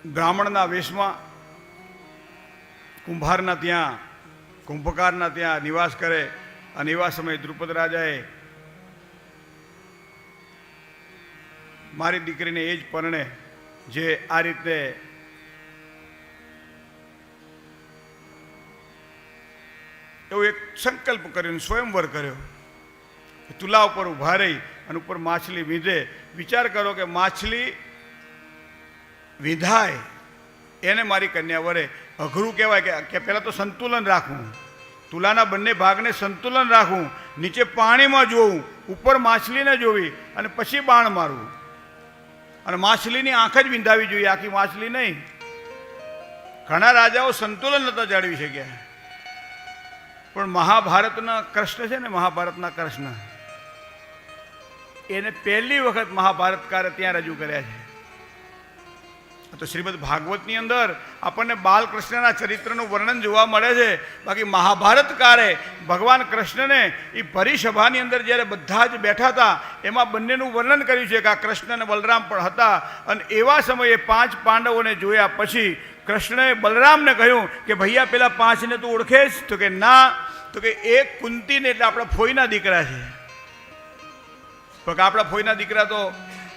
બ્રાહ્મણના વેશમાં કુંભારના ત્યાં કુંભકારના ત્યાં નિવાસ કરે અને એવા સમયે દ્રુપદ રાજાએ મારી દીકરીને એ જ પરણે જે આ રીતે એવો એક સંકલ્પ કર્યો, સ્વયંવર કર્યો. તુલા ઉપર ઊભા રહી અને ઉપર માછલી વીંધે. વિચાર કરો કે માછલી વિંધાય એને મારી કન્યા વરે અઘરું કહેવાય કે પહેલાં તો સંતુલન રાખવું, તુલાના બંને ભાગને સંતુલન રાખવું, નીચે પાણીમાં જોવું, ઉપર માછલીને જોવી અને પછી બાણ મારવું. અને માછલીની આંખ જ વિંધાવી જોઈએ, આખી માછલી નહીં. ઘણા રાજાઓ સંતુલન નહોતા જાળવી શક્યા. પણ મહાભારતના કૃષ્ણ છે ને, મહાભારતના કૃષ્ણ એને પહેલી વખત મહાભારતકારે ત્યાં રજૂ કર્યા છે. તો શ્રીમદ ભાગવતની અંદર આપણને બાલકૃષ્ણના ચરિત્રનું વર્ણન જોવા મળે છે. બાકી મહાભારતકારે ભગવાન કૃષ્ણને એ ભરી સભાની અંદર જ્યારે બધા જ બેઠા હતા એમાં બંનેનું વર્ણન કર્યું છે કે આ કૃષ્ણ અને બલરામ પણ હતા. અને એવા સમયે 5 પાંડવોને જોયા પછી કૃષ્ણએ બલરામને કહ્યું કે ભૈયા પેલા 5ને તું ઓળખે જ? તો કે ના. તો કે એક કુંતીને એટલે આપણા ફોઈના દીકરા છે. તો કે આપણા ફોઈના દીકરા તો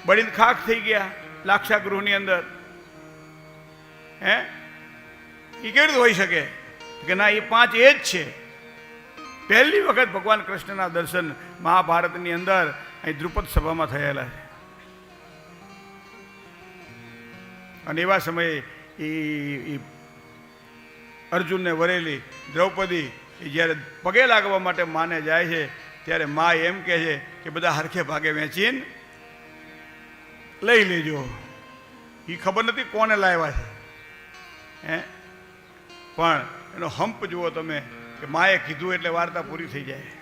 બળીને ખાખ થઈ ગયા લાક્ષાગૃહની અંદર. હે, એ કેવી રીતે હોઈ શકે? કે ના, એ 5 એ જ છે. પહેલી વખત ભગવાન કૃષ્ણના દર્શન મહાભારતની અંદર અહીં દ્રુપદ સભામાં થયેલા છે. અને એવા સમયે એ અર્જુનને વરેલી દ્રૌપદી જ્યારે પગે લાગવા માટે માને જાય છે ત્યારે મા એમ કહે છે કે બધા હરખે ભાગે વેચીને લઈ લેજો. એ ખબર નથી કોને લાવ્યા છે. પણ એનો હંપ જુઓ તમે કે માએ કીધું એટલે વાર્તા પૂરી થઈ જાય.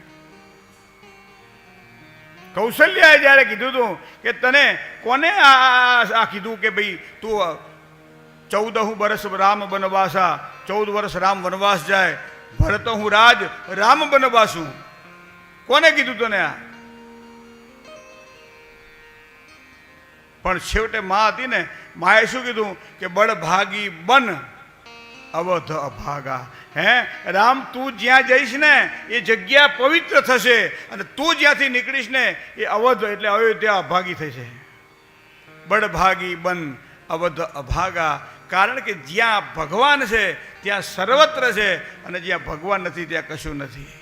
કૌશલ્યાએ જ્યારે કીધું હતું કે તને કોને આ કીધું કે ભાઈ તું 14 વર્ષ રામ વનવાસા, 14 વર્ષ રામ વનવાસ જાય, ભરત હું રાજ રામ વનવાસું, કોને કીધું તને આ? પણ છેવટે માં હતી ને, માએ શું કીધું કે બળભાગી બન અવધ અભાગા. હે રામ, તું જ્યાં જઈશ ને એ જગ્યા પવિત્ર થશે અને તું જ્યાંથી નીકળીશ ને એ અવધ એટલે અયોધ્યા અભાગી થશે. બળભાગી બન અવધ અભાગા. કારણ કે જ્યાં ભગવાન છે ત્યાં સર્વત્ર છે અને જ્યાં ભગવાન નથી ત્યાં કશું નથી.